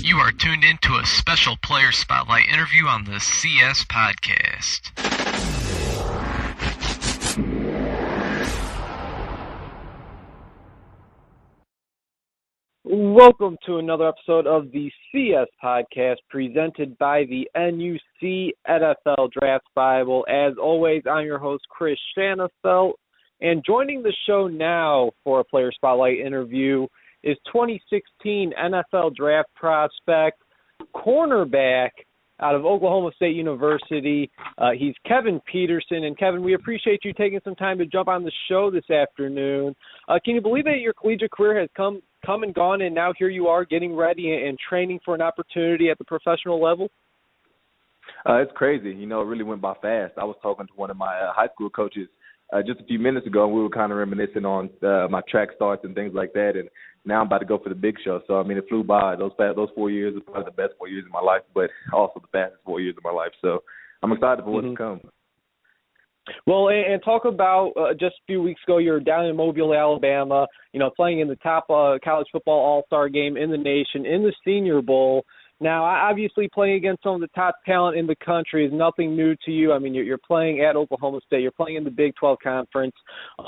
You are tuned into a special player spotlight interview on the CS Podcast. Welcome to another episode of the CS Podcast presented by the NUC NFL Draft Bible. As always, I'm your host, Chris Shanafelt, and joining the show now for a player spotlight interview is 2016 NFL Draft prospect, cornerback out of Oklahoma State University. He's Kevin Peterson. And Kevin, we appreciate you taking some time to jump on the show this afternoon. Can you believe that your collegiate career has come and gone, and now here you are getting ready and training for an opportunity at the professional level? It's crazy. You know, it really went by fast. I was talking to one of my high school coaches just a few minutes ago, and we were kind of reminiscing on my track starts and things like that. And now I'm about to go for the big show. So, I mean, it flew by. Those 4 years are probably the best 4 years of my life, but also the fastest 4 years of my life. So I'm excited for what's to come. Well, and talk about just a few weeks ago, you were down in Mobile, Alabama, you know, playing in the top college football all-star game in the nation, in the Senior Bowl. Now, obviously, playing against some of the top talent in the country is nothing new to you. I mean, you're playing at Oklahoma State. You're playing in the Big 12 Conference.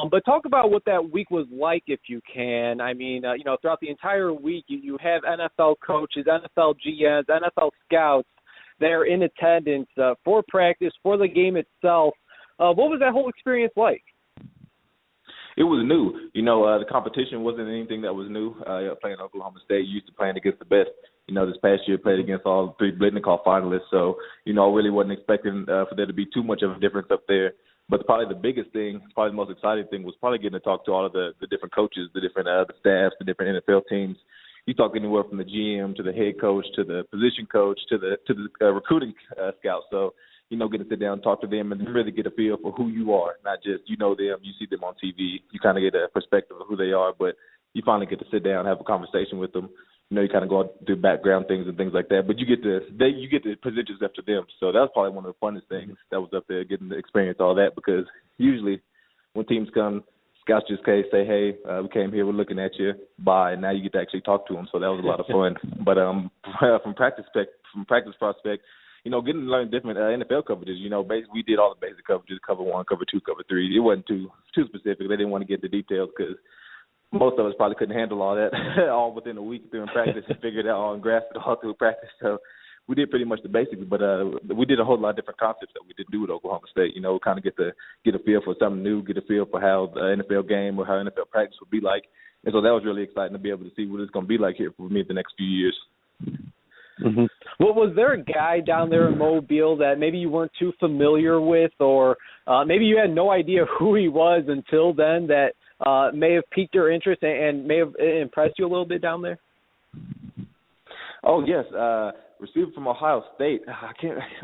But talk about what that week was like, if you can. I mean, you know, throughout the entire week, you have NFL coaches, NFL GMs, NFL scouts that are in attendance for practice, for the game itself. What was that whole experience like? It was new. You know, the competition wasn't anything that was new. Playing Oklahoma State, used to playing against the best. You know, this past year played against all three Blitnikoff finalists. So, you know, I really wasn't expecting for there to be too much of a difference up there. But probably the biggest thing, probably the most exciting thing was probably getting to talk to all of the different coaches, the different the staffs, the different NFL teams. You talk anywhere from the GM to the head coach to the position coach to the recruiting scout. So, you know, get to sit down and talk to them and really get a feel for who you are, not just you know them, you see them on TV. You kind of get a perspective of who they are, but you finally get to sit down and have a conversation with them. You know, you kind of go through background things and things like that, but you get to present yourself to them. So that was probably one of the funnest things that was up there, getting to experience all that, because usually when teams come, scouts just say, hey, we came here, we're looking at you, bye, and now you get to actually talk to them. So that was a lot of fun. But from practice prospect, you know, getting to learn different NFL coverages. You know, basically we did all the basic coverages, cover 1, cover 2, cover 3. It wasn't too specific. They didn't want to get the details because most of us probably couldn't handle all that all within a week during practice and figure it out all and grasp it all through practice. So we did pretty much the basics, but we did a whole lot of different concepts that we didn't do at Oklahoma State. You know, kind of get a feel for something new, get a feel for how the NFL game or how NFL practice would be like. And so that was really exciting to be able to see what it's going to be like here for me the next few years. Mm-hmm. Well, was there a guy down there in Mobile that maybe you weren't too familiar with, or maybe you had no idea who he was until then, that may have piqued your interest and may have impressed you a little bit down there? Oh, yes. Receiver from Ohio State.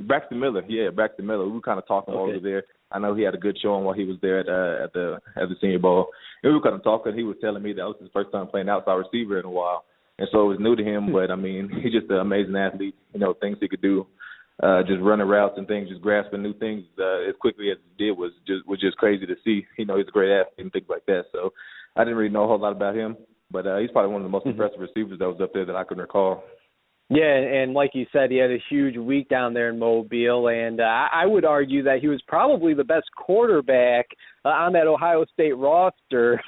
Braxton Miller. Yeah, Braxton Miller. We were kind of talking while we were there. I know he had a good showing while he was there at the Senior Bowl. And we were kind of talking. He was telling me that was his first time playing outside receiver in a while. And so it was new to him, but, I mean, he's just an amazing athlete. You know, things he could do, just running routes and things, just grasping new things as quickly as he did was just crazy to see. You know, he's a great athlete and things like that. So I didn't really know a whole lot about him, but he's probably one of the most impressive receivers that was up there that I can recall. Yeah, and like you said, he had a huge week down there in Mobile, and I would argue that he was probably the best quarterback on that Ohio State roster.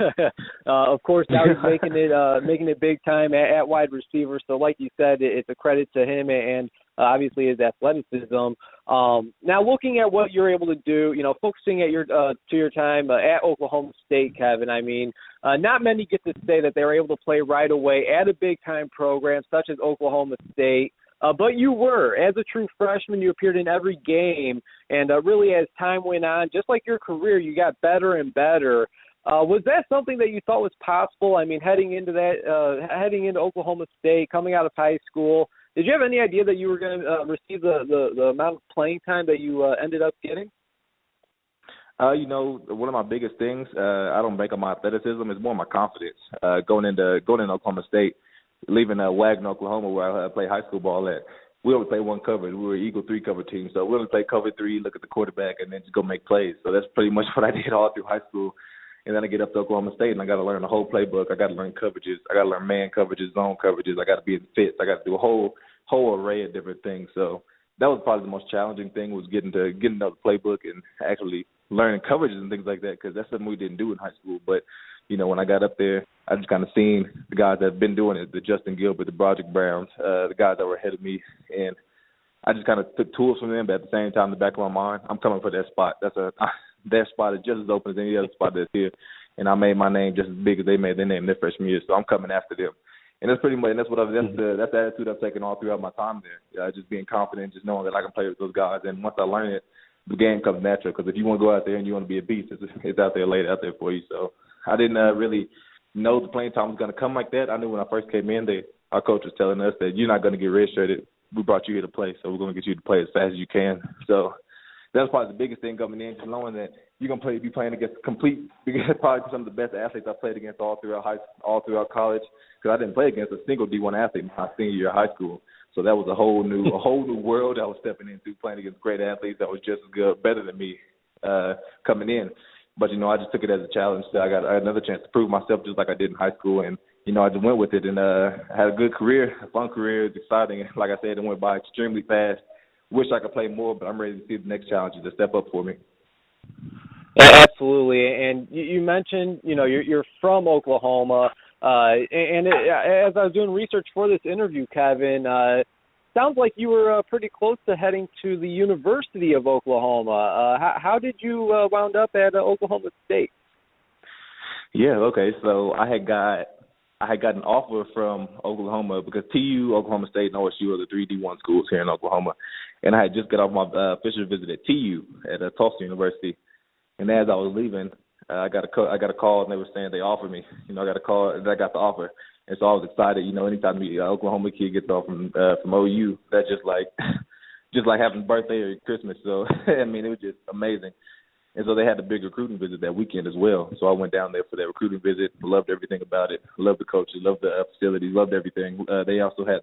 Of course, now he's making it big time at wide receiver. So, like you said, it's a credit to him and obviously his athleticism. Now, looking at what you're able to do, you know, focusing at your time at Oklahoma State, Kevin. I mean, not many get to say that they were able to play right away at a big-time program such as Oklahoma State. But you were. As a true freshman, you appeared in every game. And really, as time went on, just like your career, you got better and better. Was that something that you thought was possible? I mean, heading into Oklahoma State, coming out of high school, did you have any idea that you were going to receive the amount of playing time that you ended up getting? You know, one of my biggest things, I don't bank on my athleticism, is more my confidence. Going into Oklahoma State, leaving Wagner, Oklahoma, where I played high school ball at, we only played one coverage. We were an Eagle 3 cover team. So we only played cover 3, look at the quarterback, and then just go make plays. So that's pretty much what I did all through high school. And then I get up to Oklahoma State, and I got to learn the whole playbook. I got to learn coverages. I got to learn man coverages, zone coverages. I got to be in fits. I got to do a whole array of different things. So that was probably the most challenging thing, was getting to know the playbook and actually learning coverages and things like that, because that's something we didn't do in high school. But, when I got up there, I just kind of seen the guys that have been doing it, the Justin Gilbert, the Broderick Browns, the guys that were ahead of me, and I just kind of took tools from them, but at the same time, in the back of my mind, I'm coming for that spot. Their spot is just as open as any other spot that's here, and I made my name just as big as they made their name their freshman year, so I'm coming after them. And that's pretty much, and that's the attitude I've taken all throughout my time there. Just being confident, just knowing that I can play with those guys. And once I learn it, the game comes natural. Because if you want to go out there and you want to be a beast, it's out there laid out there for you. So I didn't really know the playing time was going to come like that. I knew when I first came in, our coach was telling us that you're not going to get redshirted. We brought you here to play, so we're going to get you to play as fast as you can. So that's probably the biggest thing coming in, just knowing that you're going to be playing against probably some of the best athletes I played against all throughout college. Because I didn't play against a single D1 athlete in my senior year of high school. So that was a whole new world I was stepping into, playing against great athletes that was just as good, better than me coming in. But, I just took it as a challenge. So I got another chance to prove myself just like I did in high school. And, I just went with it and had a good career, a fun career. It's exciting. Like I said, it went by extremely fast. Wish I could play more, but I'm ready to see the next challenges to step up for me. Absolutely. And you mentioned, you're from Oklahoma. As I was doing research for this interview, Kevin, sounds like you were pretty close to heading to the University of Oklahoma. How did you wound up at Oklahoma State? Yeah, okay. So I had got an offer from Oklahoma, because TU, Oklahoma State, and OSU are the 3 D1 schools here in Oklahoma. And I had just got off my official visit at TU at Tulsa University. And as I was leaving, I got a call, and they were saying they offered me. I got a call, and I got the offer. And so I was excited. Anytime an Oklahoma kid gets off from OU, that's just like having a birthday or Christmas. So, it was just amazing. And so they had a big recruiting visit that weekend as well. So I went down there for that recruiting visit, loved everything about it, loved the coaches, loved the facilities, loved everything. They also had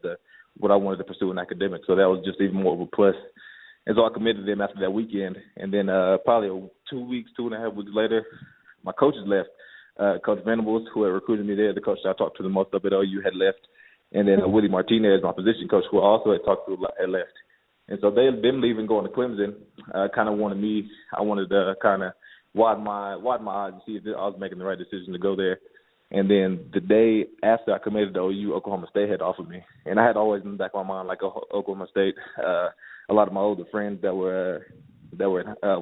what I wanted to pursue in academics, so that was just even more of a plus. And so I committed to them after that weekend. And then probably 2.5 weeks later, my coaches left. Coach Venables, who had recruited me there, the coach I talked to the most up at OU, had left. And then Willie Martinez, my position coach, who I also had talked to, had left. And so them leaving, going to Clemson, kind of wanted me. I wanted to kind of widen my eyes and see if I was making the right decision to go there. And then the day after I committed to OU, Oklahoma State had offered me. And I had always in the back of my mind, like Oklahoma State, a lot of my older friends that were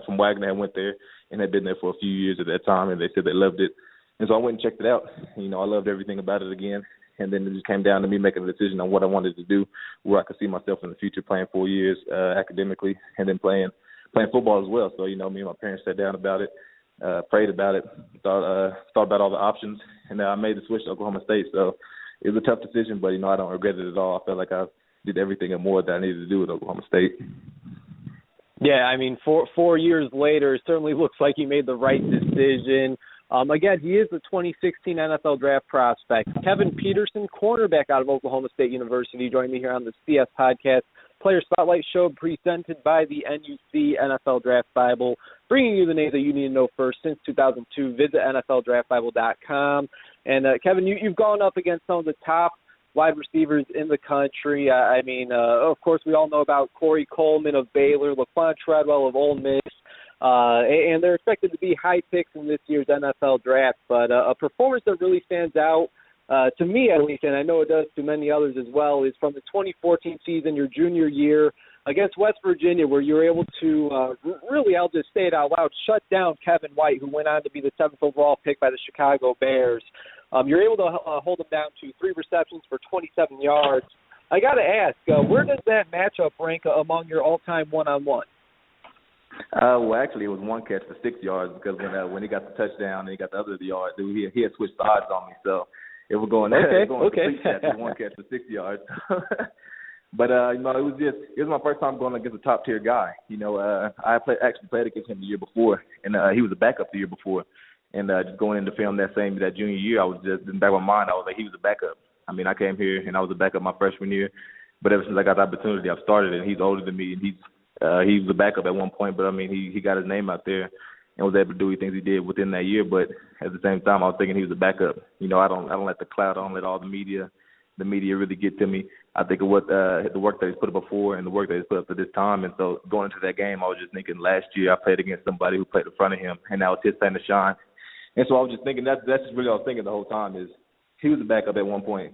from Wagner had went there and had been there for a few years at that time, and they said they loved it. And so I went and checked it out. I loved everything about it again. And then it just came down to me making a decision on what I wanted to do, where I could see myself in the future playing 4 years academically, and then playing football as well. So, me and my parents sat down about it, prayed about it, thought about all the options, and I made the switch to Oklahoma State. So it was a tough decision, but, I don't regret it at all. I felt like I did everything and more that I needed to do at Oklahoma State. Yeah, 4 years later, it certainly looks like you made the right decision. Again, he is the 2016 NFL draft prospect. Kevin Peterson, cornerback out of Oklahoma State University, joined me here on the CS Podcast Player Spotlight Show presented by the NUC NFL Draft Bible, bringing you the names that you need to know first since 2002. Visit NFLDraftBible.com. And, Kevin, you've gone up against some of the top wide receivers in the country. Of course, we all know about Corey Coleman of Baylor, Laquan Treadwell of Ole Miss. And they're expected to be high picks in this year's NFL draft. But a performance that really stands out, to me at least, and I know it does to many others as well, is from the 2014 season, your junior year, against West Virginia, where you were able to really, I'll just say it out loud, shut down Kevin White, who went on to be the 7th overall pick by the Chicago Bears. You're able to hold him down to 3 receptions for 27 yards. I got to ask, where does that matchup rank among your all-time one-on-one? Well, actually, it was 1 catch for 6 yards, because when he got the touchdown and he got the other yards, he had switched sides on me. So it was going complete catch, 1 catch for 6 yards. But it was my first time going against a top tier guy. I actually played against him the year before, and he was a backup the year before. And just going into film that junior year, I was just in the back of my mind, I was like, he was a backup. I came here and I was a backup my freshman year, but ever since I got the opportunity, I've started, and he's older than me, and he was a backup at one point, but he got his name out there. and was able to do the things he did within that year. But at the same time, I was thinking he was a backup. I don't let the cloud, I don't let all the media really get to me. I think of what the work that he's put up before and the work that he's put up to this time. And so going into that game, I was just thinking last year I played against somebody who played in front of him, and now it's his time to shine. And so I was just thinking that's just really what I was thinking the whole time is he was a backup at one point.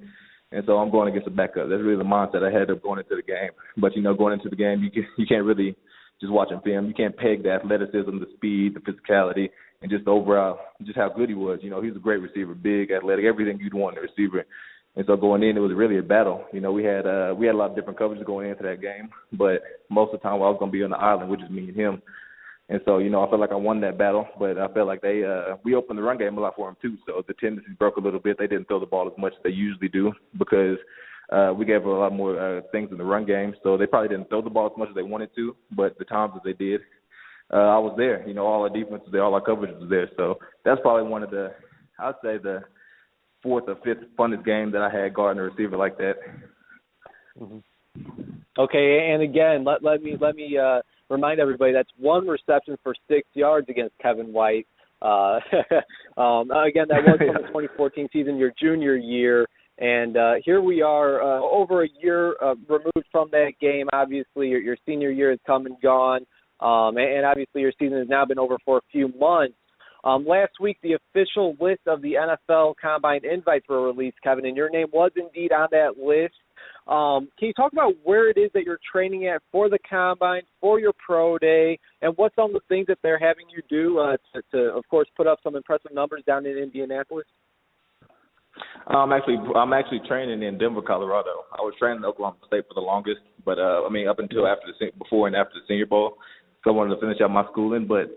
And so I'm going against a backup. That's really the mindset I had of going into the game. But, going into the game, you can't really just watching film. You can't peg the athleticism, the speed, the physicality, and just overall just how good he was. He's a great receiver, big, athletic, everything you'd want in a receiver. And so going in, it was really a battle. We had a lot of different coverages going into that game, but most of the time I was going to be on the island, which is me and him. And so, I felt like I won that battle, but I felt like we opened the run game a lot for them too. So the tendencies broke a little bit. They didn't throw the ball as much as they usually do because we gave a lot more things in the run game. So they probably didn't throw the ball as much as they wanted to, but the times that they did, I was there. All our defense was there, all our coverage was there. So that's probably one of I'd say the fourth or fifth funnest game that I had guarding a receiver like that. Mm-hmm. Okay, and again, let me remind everybody that's one reception for 6 yards against Kevin White. Again, that was from the 2014 season, your junior year. And here we are over a year removed from that game. Obviously, your senior year has come and gone. And obviously your season has now been over for a few months. Last week, the official list of the NFL Combine invites were released, Kevin, and your name was indeed on that list. Can you talk about where it is that you're training at for the Combine, for your pro day, and what some of the things that they're having you do to, of course, put up some impressive numbers down in Indianapolis? I'm actually training in Denver, Colorado. I was training in Oklahoma State for the longest, but up until before and after the Senior Bowl, so I wanted to finish out my schooling, but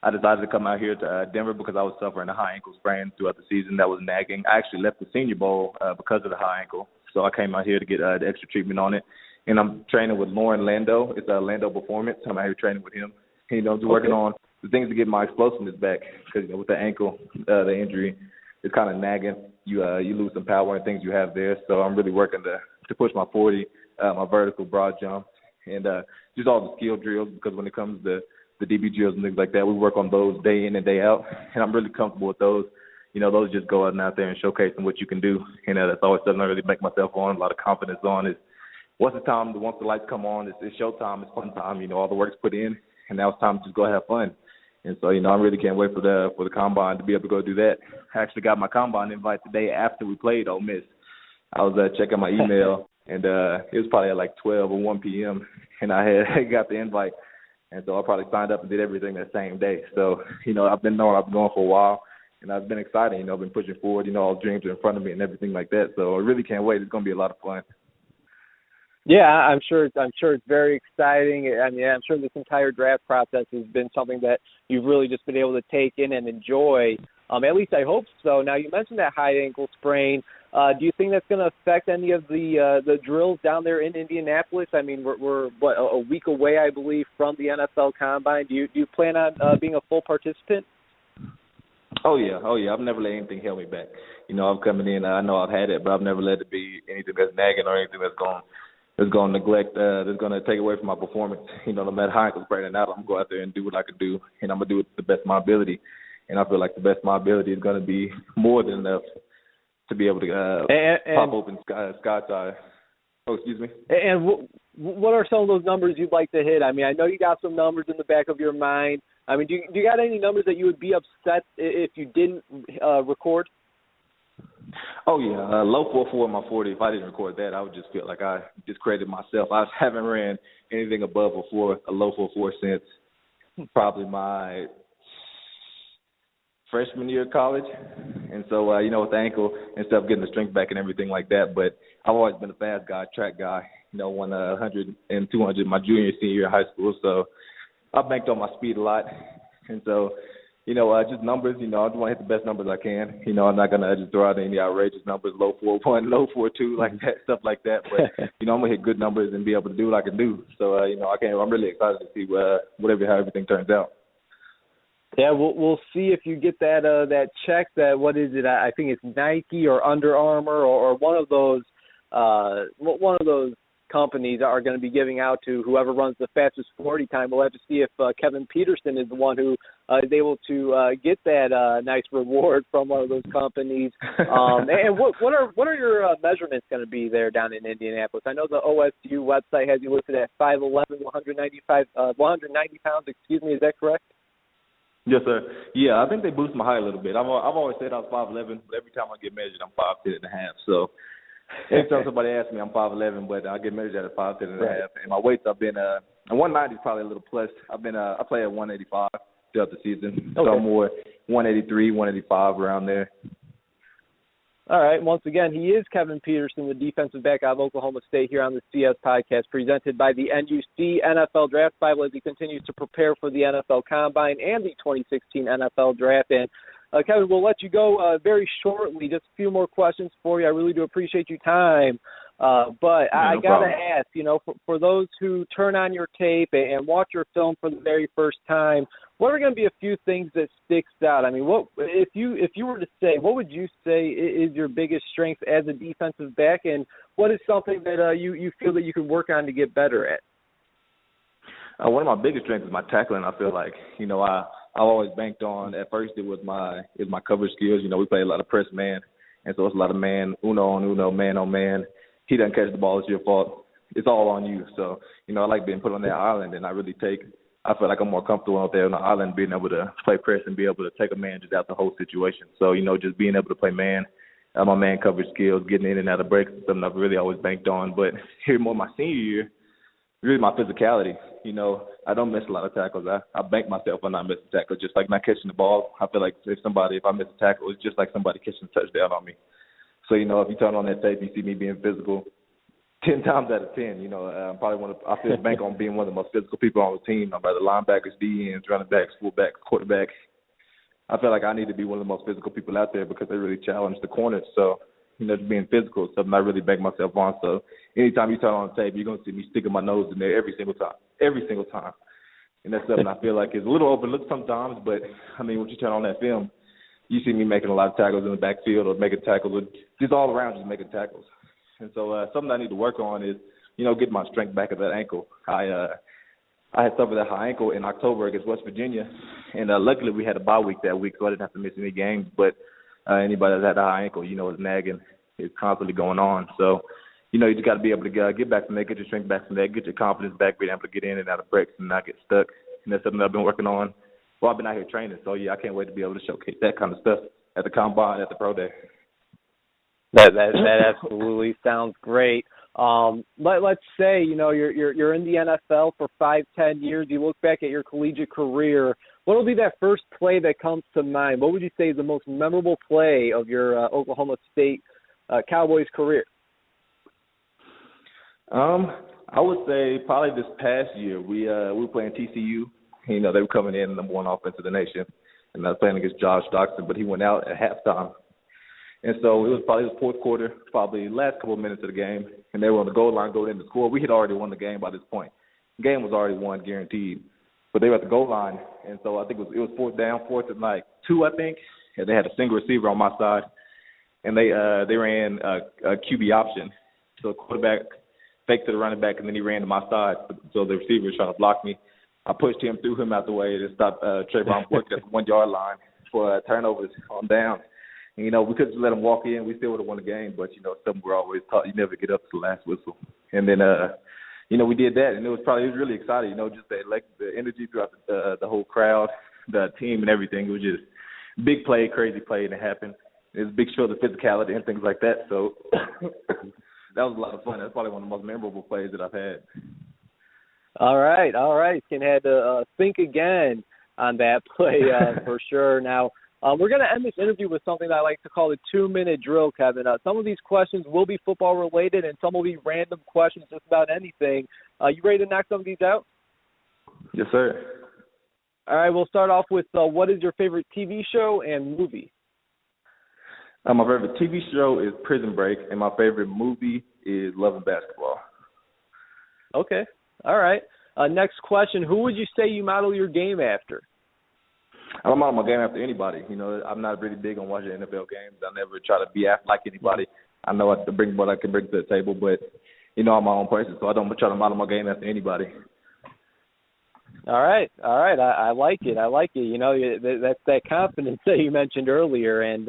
I decided to come out here to Denver because I was suffering a high ankle sprain throughout the season that was nagging. I actually left the Senior Bowl because of the high ankle, so I came out here to get the extra treatment on it. And I'm training with Lauren Lando. It's Lando Performance. I'm out here training with him. Just working on the things to get my explosiveness back because with the ankle, the injury, it's kind of nagging. You lose some power and things you have there. So I'm really working to push my 40, my vertical broad jump, and just all the skill drills because when it comes to the DB drills and things like that, we work on those day in and day out, and I'm really comfortable with those. Those just go out there and showcasing what you can do, and that's always something I really make myself on, a lot of confidence on is once the lights come on, it's showtime, it's fun time, all the work's put in, and now it's time to just go have fun. And so, I really can't wait for the Combine to be able to go do that. I actually got my Combine invite the day after we played Ole Miss. I was checking my email, and it was probably at like 12 or 1 p.m., and I had got the invite. And so I probably signed up and did everything that same day. So, I've been going for a while, and I've been excited. I've been pushing forward. All dreams are in front of me and everything like that. So I really can't wait. It's going to be a lot of fun. Yeah, I'm sure it's very exciting. I mean, I'm sure this entire draft process has been something that you've really just been able to take in and enjoy. At least I hope so. Now, you mentioned that high ankle sprain. Do you think that's going to affect any of the drills down there in Indianapolis? I mean, we're a week away, I believe, from the NFL Combine. Do you plan on being a full participant? Oh yeah. I've never let anything hold me back. I'm coming in. I know I've had it, but I've never let it be anything that's nagging or anything that's going to neglect, that's going to take away from my performance. No matter how ankle sprain or not, I'm going to go out there and do what I can do, and I'm going to do it to the best of my ability. And I feel like the best of my ability is going to be more than enough to be able to pop open sky tie. Oh, excuse me. And what are some of those numbers you'd like to hit? I mean, I know you got some numbers in the back of your mind. I mean, do you got any numbers that you would be upset if you didn't record? Oh, yeah. Low 4.4 in my 40. If I didn't record that, I would just feel like I discredited myself. I haven't ran anything above a low 4.4 since probably my freshman year of college. And so, with the ankle and stuff, getting the strength back and everything like that. But I've always been a fast guy, track guy, won 100 and 200 my junior and senior year of high school. So I banked on my speed a lot. And so, just numbers, I just want to hit the best numbers I can. I'm not going to just throw out any outrageous numbers, low 4.1, low 4.2, like that, stuff like that. But, I'm going to hit good numbers and be able to do what I can do. So, I'm really excited to see how everything turns out. Yeah, we'll see if you get that check. That what is it? I think it's Nike or Under Armour or one of those companies are going to be giving out to whoever runs the fastest 40 time. We'll have to see if Kevin Peterson is the one who is able to get that nice reward from one of those companies. And what are your measurements going to be there down in Indianapolis? I know the OSU website has you listed at 5'11", 190 pounds. Excuse me, is that correct? Yes, sir. Yeah, I think they boost my height a little bit. I've always said I was 5'11", but every time I get measured, I'm 5'10" and a half. So anytime somebody asks me, I'm 5'11", but I get measured at 5'10" and a half. And my weights, I've been 190 is probably a little plus. I play at 185 throughout the season. Okay. So I'm more 183, 185 around there. All right. Once again, he is Kevin Peterson, the defensive back out of Oklahoma State, here on the CS podcast, presented by the NUC NFL Draft Bible as he continues to prepare for the NFL Combine and the 2016 NFL Draft. And Kevin, we'll let you go very shortly. Just a few more questions for you. I really do appreciate your time. But I got to ask, for those who turn on your tape and watch your film for the very first time, what are going to be a few things that sticks out? I mean, what if you were to say, what would you say is your biggest strength as a defensive back, and what is something that you feel that you can work on to get better at? One of my biggest strengths is my tackling. I feel like, I've always banked on, at first it was my coverage skills. We play a lot of press man, and so it's a lot of man, uno on uno, man on man. He doesn't catch the ball, it's your fault. It's all on you. So, I like being put on that island, and I feel like I'm more comfortable out there on the island, being able to play press and be able to take a man just out the whole situation. So, just being able to play man, my man coverage skills, getting in and out of breaks is something I've really always banked on. But here more my senior year, really my physicality. I don't miss a lot of tackles. I bank myself on not missing tackles, just like not catching the ball. I feel like if I miss a tackle, it's just like somebody catching a touchdown on me. So, if you turn on that tape, you see me being physical 10 times out of 10. I feel bank on being one of the most physical people on the team. I'm by the linebackers, DNs, running backs, fullbacks, quarterbacks. I feel like I need to be one of the most physical people out there because they really challenge the corners. So, just being physical is something I really bank myself on. So, anytime you turn on the tape, you're going to see me sticking my nose in there every single time. And that's something I feel like is a little overlooked sometimes, but, when you turn on that film, you see me making a lot of tackles in the backfield or making tackles, or just all around just making tackles. And so something I need to work on is, getting my strength back at that ankle. I had suffered that high ankle in October against West Virginia, and luckily we had a bye week that week, so I didn't have to miss any games. But anybody that's had a high ankle, it's nagging. It's constantly going on. So, you just got to be able to get back from that, get your strength back from that, get your confidence back, being able to get in and out of breaks and not get stuck. And that's something I've been working on. Well, I've been out here training, so, I can't wait to be able to showcase that kind of stuff at the Combine, at the Pro Day. That absolutely sounds great. Let's say, you're in the NFL for 5-10 years. You look back at your collegiate career. What will be that first play that comes to mind? What would you say is the most memorable play of your Oklahoma State Cowboys career? I would say probably this past year we were playing TCU. They were coming in number one offense of the nation, and I was playing against Josh Doxson, but he went out at halftime. And so it was probably the fourth quarter, probably the last couple of minutes of the game, and they were on the goal line going in to score. We had already won the game by this point. The game was already won, guaranteed. But they were at the goal line, and so I think it was fourth down, fourth and like 2, I think, and they had a single receiver on my side, and they ran a QB option. So the quarterback faked to the running back, and then he ran to my side. So the receiver was trying to block me. I pushed him, threw him out the way to stop Trayvon working at the 1 yard line for turnovers on down. And, we couldn't let him walk in. We still would have won the game, but, something we're always taught, you never get up to the last whistle. And then, we did that, and it was really exciting, just the energy throughout the whole crowd, the team and everything. It was just big play, crazy play, and it happened. It was a big show of physicality and things like that. So that was a lot of fun. That's probably one of the most memorable plays that I've had. All right. Can had to think again on that play for sure. Now, we're going to end this interview with something that I like to call the 2-minute drill, Kevin. Some of these questions will be football-related, and some will be random questions just about anything. You ready to knock some of these out? Yes, sir. All right, we'll start off with what is your favorite TV show and movie? My favorite TV show is Prison Break, and my favorite movie is Love and Basketball. Okay. All right. Next question. Who would you say you model your game after? I don't model my game after anybody. I'm not really big on watching NFL games. I never try to be like anybody. I know I can bring what I can bring to the table, but, I'm my own person, so I don't try to model my game after anybody. All right. I like it. You know, that's that confidence that you mentioned earlier, and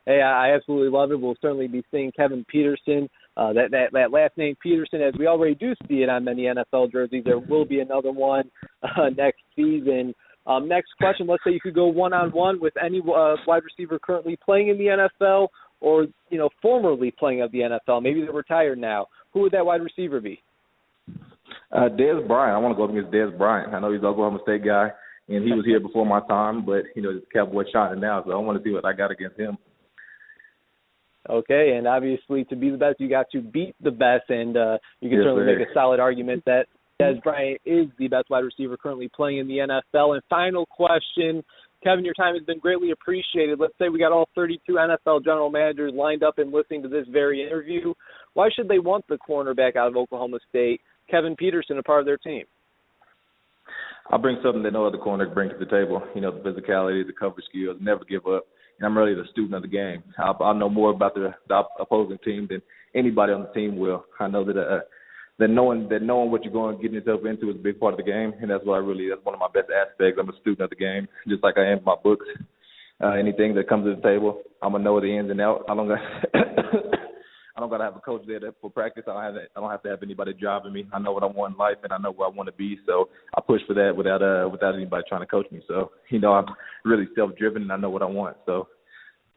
hey, I absolutely love it. We'll certainly be seeing Kevin Peterson. That last name Peterson, as we already do see it on many NFL jerseys. There will be another one next season. Next question: let's say you could go one-on-one with any wide receiver currently playing in the NFL, or formerly playing at the NFL. Maybe they're retired now. Who would that wide receiver be? Dez Bryant. I want to go up against Dez Bryant. I know he's an Oklahoma State guy, and he was here before my time, but the Cowboy shining now, so I want to see what I got against him. Okay, and obviously to be the best, you got to beat the best, and you can certainly make a solid argument that Dez Bryant is the best wide receiver currently playing in the NFL. And final question, Kevin, your time has been greatly appreciated. Let's say we got all 32 NFL general managers lined up and listening to this very interview. Why should they want the cornerback out of Oklahoma State, Kevin Peterson, a part of their team? I bring something that no other corner brings to the table. The physicality, the coverage skills, never give up. And I'm really the student of the game. I'll know more about the opposing team than anybody on the team will. I know that knowing what you're going to get yourself into is a big part of the game, and that's one of my best aspects. I'm a student of the game, just like I am in my books. Anything that comes to the table, I'm gonna know the ins and outs. I don't gotta have a coach there for practice. I don't have to have anybody driving me. I know what I want in life, and I know where I want to be. So I push for that without anybody trying to coach me. So I'm really self-driven, and I know what I want. So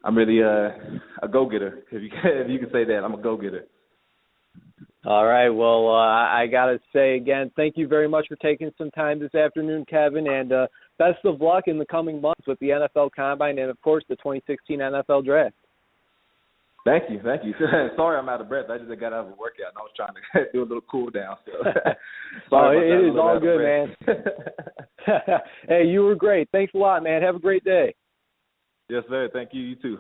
I'm really a go-getter. If you can say that, I'm a go-getter. All right. Well, I got to say again, thank you very much for taking some time this afternoon, Kevin, and best of luck in the coming months with the NFL Combine and, of course, the 2016 NFL Draft. Thank you. Sorry I'm out of breath. I just got out of a workout, and I was trying to do a little cool down. So. It is all good, man. Hey, you were great. Thanks a lot, man. Have a great day. Yes, sir. Thank you. You too.